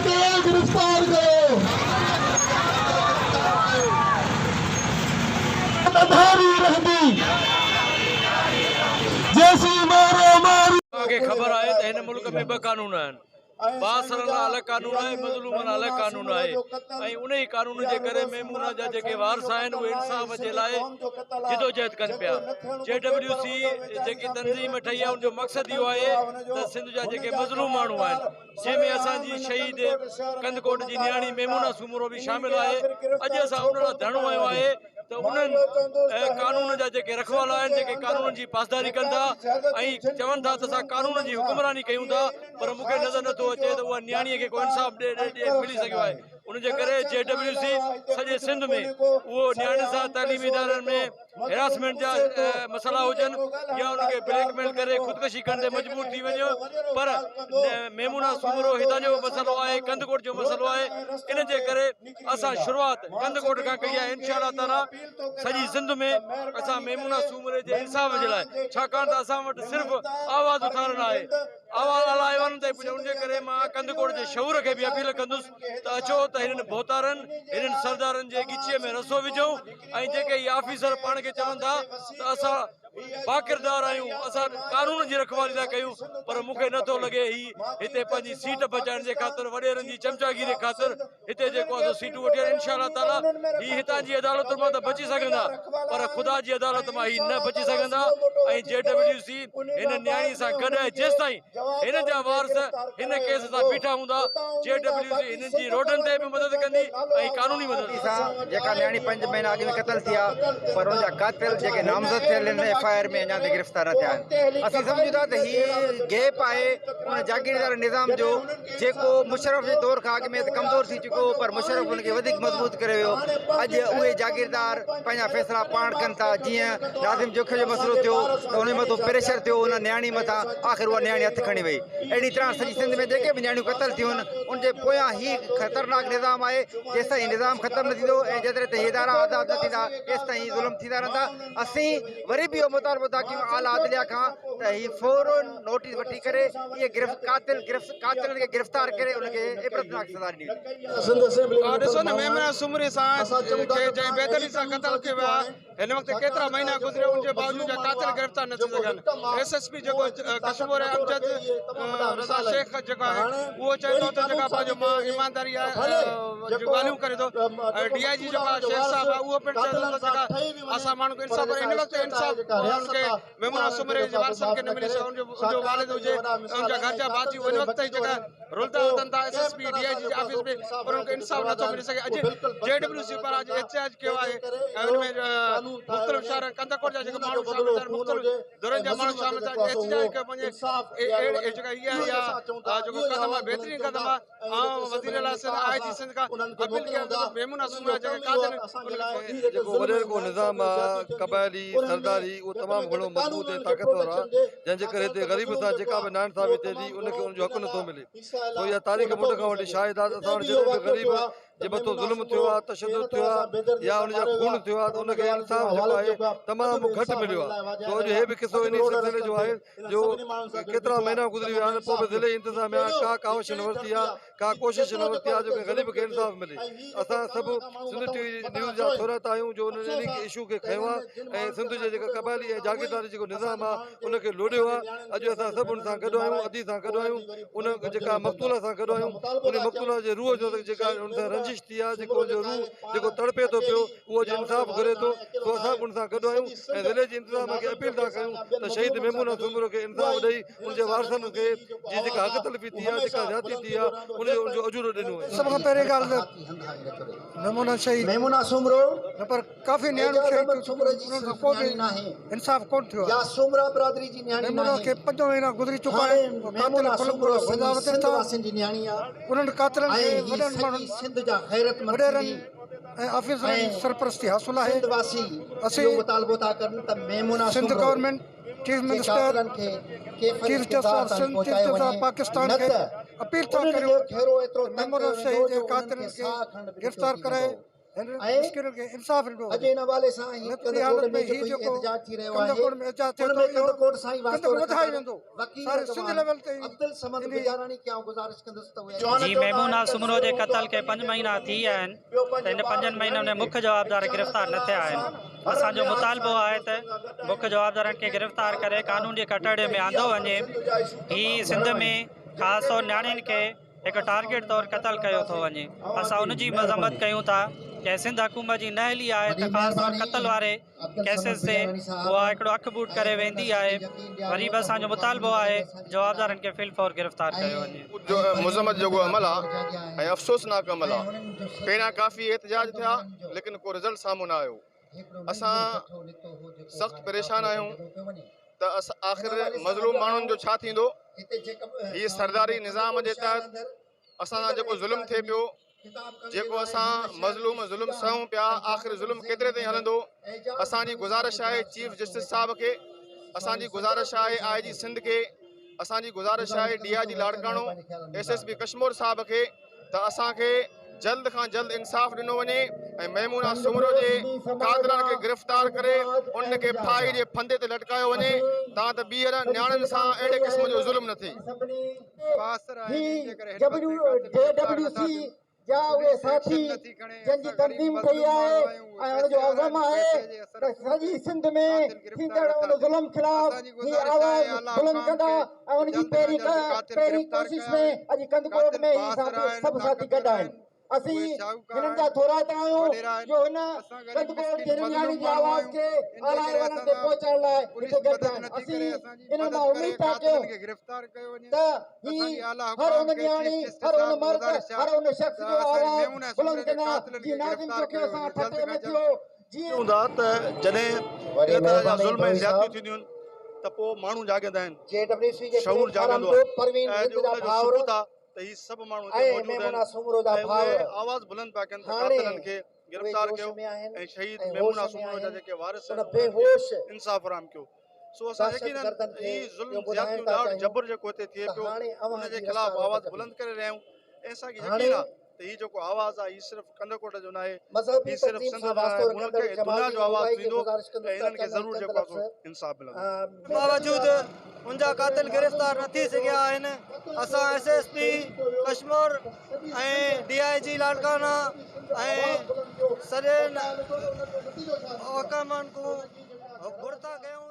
गिरफ्तार करो धारी रहंदी जैसी मारो मारी के खबर आए तो इन मुल्क में ब कानून आहिनि बासर लाइ अलॻि कानून आहे मज़लूम लाइ अलॻि कानून आहे ऐं उन ई कानून जे करे मेमूना जा जेके वारस आहिनि उहे इंसाफ़ जे लाइ जिदोजहद कनि पिया JWC जेकी तंज़ीम ठही आहे उनजो मक़सदु इहो आहे त सिंध जा जेके मज़लूम माण्हू आहिनि जंहिंमें असांजी शहीद कंदकोट जी नियाणी मेमूना सूमरो बि शामिल आहे अॼु असां उन लाइ धरणो आयो आहे त उन्हनि कानून जा जेके रखवाला आहिनि जेके कानून जी पासदारी कनि था ऐं चवनि था त असां कानून जी हुकुमरानी कयूं था पर मूंखे नज़र नथो अचे त उहा नियाणीअ खे को इंसाफ़ मिली सघियो आहे उनजे करे JWC सॼे सिंध में उहो नियाणी सां तालीमी इदारनि में हिरासमेंट जा मसइला हुजनि या उनखे ब्लैकमेल करे ख़ुदकशी करण ते मजबूर थी वञो पर मेमूना सूमरो हितां जो मसइलो आहे कंदकोट जो मसइलो आहे इन जे करे असां शुरूआत कंदकोट खां कई आहे इंशाअल्लाह ताला सॼी सिंध में असां मेमूना सूमरे जे इंसाफ़ जे लाइ छाकाणि त असां वटि सिर्फ़ु आवाज़ उथारण आहे आवाज़ अलाए वञ ताईं पुॼे उनजे करे मां कंदकोट जे शऊर खे बि अपील कंदुसि त अचो त हिननि बोतारनि हिननि सरदारनि जे ॻिचीअ में रसो विझूं ऐं जेके इहे ऑफिसर पाण खे चवनि था त असां बाकिरदार आहियूं असां कानून जी रखवाली था कयूं पर मूंखे नथो लॻे ही हिते पंहिंजी सीट बचाइण जे ख़ातिर वॾेरनि जी चमचागिरी ख़ातिर हिते जेको आहे सीटूं वठी इंशाअल्लाह ताला ही हितां जी अदालतुनि मां त बची सघंदा पर ख़ुदा जी अदालत मां ही न बची सघंदा ऐं JWC हिन नियाणी सां गॾु आहे जेसिताईं हिन जा वारस हिन केस सां बीठा हूंदा JWC हिननि जी रोडनि ते बि मदद कंदी ऐं कानूनी मदद सां जेका नियाणी 5 महीना अॻु में क़तल थी आहे पर हुनजा कातिल जेके नामज़द थियल आहिनि FIR में अञा ताईं गिरफ़्तार न थिया आहिनि असीं सम्झूं था त हीअ गैप आहे उन जागीरदार निज़ाम जो जेको मुशर्रफ जे दौर खां अॻु में त कमज़ोर थी चुको पर मुशर्रफ हुनखे वधीक मज़बूत करे वियो अॼु उहे जागीरदार पंहिंजा फ़ैसिला पाण कनि था जीअं नाज़िम जोखे जो मसइलो थियो त उन मथां प्रेशर थियो उन नियाणी मथां आख़िर उहा नियाणी हथु खणी वई अहिड़ी तरह सॼी सिंध में जेके बि नियाणियूं क़तल थियूं आहिनि उनजे पोयां ही ख़तरनाक निज़ाम आहे जेसिताईं निज़ाम ख़तमु न थींदो ऐं जेतिरे ताईं इदारा आज़ाद न थींदा तेसिताईं ज़ुल्म थींदा रहंदा असीं वरी बि इहो मुतालबो था कयूं आला अदलिया खां त हीअ फौरन नोटिस वठी करे इहे कातिलनि खे गिरफ़्तार करे उनखे इबरतनाक सज़ा ॾिनी ॾिसो न मेमूना सूमरे सां जंहिं बेदली सां क़तल कयो वियो आहे हिन वक़्तु केतिरा महीना गुज़रिया उनजे बावजूदि कातिल गिरफ़्तार न थी सघनि SSP जेको कशमोर अमजद शेख जेको आहे उहो चए थो त जेका पंहिंजो ईमानदारी आहे ॻाल्हियूं करे थो DIG जेको आहे शेख साहिबु आहे उहो पिणु चए थो त जेका असां माण्हू खे इंसाफ़ हिन वक़्तु इंसाफ़ उनखे मेमूना सूमरे जे वारसनि खे न मिली सघे उनजो वालिद हुजे उनजा घर जा भाती हिन वक़्तु ई जेका रुलता वतन था SSP DIG जे ऑफिस में पर उनखे इंसाफ़ नथो मिली सघे अॼु JWC पर अॼु एहतिजाज कयो आहे ऐं हुनमें मुख़्तलिफ़ शहर कंदकोट जा जेके माण्हू शामिल थिया मुख़्तलिफ़ दौरनि जा माण्हू शामिल थिया एहतिजाज कयो पंहिंजे जेका इहा जेको कदम आहे बहितरीनु कदम आहे ऐं वज़ीर आला सिंध IG सिंध खां अपील कयो त मेमूना सूमरा जेके कातिल जेको वॾेरो को निज़ाम आहे क़बाइली सरदारी उहो तमामु घणो मज़बूत ऐं ताक़तवर आहे जंहिंजे करे हिते ग़रीब सां जेका बि नाइंसाफ़ी थिए थी उनखे उनजो हक़ु नथो मिले पोइ इहा तारीख़ मुंड खां वठी शाहिद आहे असां वटि जेको बि ग़रीब जे मथां ज़ुल्म थियो आहे तशदुद थियो आहे या उनजा खून थियो आहे त उनखे इंसाफ़ जेको आहे तमामु घटि मिलियो आहे त अॼु हे बि किसो इन सिलसिले जो आहे जो केतिरा महीना गुज़री विया आहिनि पोइ बि ज़िले इंतिज़ामिया का कावश न वरिती आहे का कोशिशि न वरिती आहे जो की ग़रीब खे इंसाफ़ मिले असां सभु सिंध TV न्यूज़ जा थोरत आहियूं जो उन इशू खे खयो आहे ऐं सिंध जे जेका क़बाइली ऐं जागीरदारी जेको निज़ाम आहे उनखे लोॾियो आहे अॼु असां सभु उन सां गॾु आहियूं अदी सां गॾु आहियूं उन जेका मक़तूल सां गॾु आहियूं उन मक़तूल जे रूह जो जेका उन सां रंजिश थी आहे जेको उनजो रूह जेको तड़पे थो पियो उहो इंसाफ़ घुरे थो सो असां बि उन सां गॾु आहियूं ऐं ज़िले जे इंतिज़ाम खे अपील था कयूं त शहीद मेमूना सूमरो खे इंसाफ़ ॾेई उनजे वारसनि खे जी जेका हक़ तलफ़ी थी आहे जेका ज़्यादती थी आहे उनजो अजूरो ॾिनो आहे सभ खां पहिरीं ॻाल्हि मेमूना सूमरो पर काफ़ी नियाणियूं शहीद को बि इंसाफ़ कोन थियो आहे मेमूना खे 5 महीना गुज़री चुका आहिनि उन्हनि कातिलनि खे वॾनि माण्हुनि वॾेरनि ऐं ऑफिसरनि जी सरपरस्ती हासिल आहे असीं Sindh government chief minister chief justice Sindh chief justice Pakistan खे अपील था करियूं मेमूना शहीद जे कातिलनि खे गिरफ़्तार कराए मुश्किल खे इंसाफ़ ॾिनो अॼु इन हवाले सां ही नतरी हालत में ही जेको एहतजाज थी रहियो आहे कंदकोट में एहतजाज थिए थो इहो कंदकोट सां ई वास्तो कंदक वधाए वेंदो वकील सारे सिंध लेवल ते अब्दुल समद इन गुजारानी क्या गुज़ारिश कंदुसि त उहे जी मेमूना सुमरो जे क़त्ल खे 5 महीना थी विया आहिनि त इन 5 महीननि में मुख्य जवाबदार गिरफ़्तार न थिया आहिनि। असांजो मुतालबो आहे त मुख्य जवाबदारनि खे गिरफ़्तार करे कानून जे कटड़े में आंदो वञे। ही सिंध में ख़ासि तौरु नियाणियुनि खे हिकु टारगेट तौरु क़त्ल कयो थो वञे। असां उनजी मज़म्मत कयूं था कि सिंध हुकूमत जी नहली आहे त ख़ासि तौरु क़त्ल वारे केसिस ते उहा हिकिड़ो अखि बूट करे वेंदी आहे। वरी बि असांजो मुतालबो आहे जवाबदारनि खे फिलफौर गिरफ़्तार कयो वञे। जो मुज़म्मत जेको अमल आहे ऐं अफ़सोसनाक अमल आहे। पहिरियां काफ़ी एहतजाज थिया लेकिन को रिज़ल्ट साम्हूं न आयो। असां सख़्तु परेशान आहियूं त आख़िर मज़लूम माण्हुनि जो छा थींदो। हीअ सरदारी निज़ाम जे तहत असां सां जेको ज़ुल्म थिए पियो, जेको असां मज़लूम ज़ुल्म सहूं पिया, आख़िर ज़ुल्म केतिरे ताईं हलंदो। असांजी गुज़ारिश आहे चीफ जस्टिस साहिब खे, असांजी गुज़ारिश आहे IG सिंध खे, असांजी गुज़ारिश आहे DIG लाड़काणो, SSP कश्मीर साहिब खे त असांखे जल्द खां जल्द इंसाफ़ ॾिनो वञे ऐं मेमूना सुमरो जे कातिलनि खे गिरफ़्तार करे उनखे फाही जे फंदे ते लटकायो वञे तां त ॿीहर नियाणियुनि सां अहिड़े क़िस्म जो ज़ुल्म न थिए। जा उहे साथी जंहिंजी तनज़ीम कई आहे ऐं उनजो अज़म आहे त सॼी सिंध में थींदड़ उन ज़ुल्म ख़िलाफ़ ही आवाज़ बुलंद कंदा ऐं उनजी पहिरीं कोशिश में अॼु कंदकोट में ही साथी सभु साथी गॾु आहिनि। असीं हिननि जा थोराइता आहियूं जो हिन कंदकोट जी नियाणी जी आवाज़ खे आला लेवलनि ते पहुचाइण लाइ हिते गॾु आहिनि। असीं इन्हनि मां उमेद था कयूं त ही हर उन नियाणी, हर उन मर्द, हर उन शख़्स जो आवाज़ बुलंद कंदा जी नाज़िम जो कि असां ठटे में थियो जीअं हूंदा त जॾहिं इन तरह जा ज़ुल्म ऐं ज़्यादतियूं थींदियूं आहिनि त पोइ माण्हू जाॻंदा आहिनि, शऊर जाॻंदो आहे ऐं जो उनजो सबूत आहे त ही सभु माण्हू हिते मौजूद आहिनि ऐं उहे आवाज़ बुलंद पिया कनि त कातिलनि खे गिरफ़्तार कयो ऐं शहीद मेमूना सुमरो जा जेके वारिस आहिनि इंसाफ़ फराहम कयो। सो असां यकीनन ही ज़ुल्म ज़्यादतियूं ॾाढो जबर जेको हिते थिए पियो उनजे ख़िलाफ़ आवाज़ बुलंद करे रहिया आहियूं ऐं असांखे यकीन आहे त ही जेको आवाज़ आहे ही सिर्फ़ु कंदकोट जो न आहे, ही सिर्फ़ु सिंध जो न आहे, मुल्क ऐं दुनिया जो आवाज़ थींदो ऐं इन्हनि खे ज़रूरु जेको आहे इंसाफ़ मिलंदो। बावजूदि उनजा कातिल गिरफ़्तार न थी सघिया आहिनि। असां SSP कश्मीर ऐं DIG लाड़काना ऐं सॼे हुकमनि खां घुरता कयूं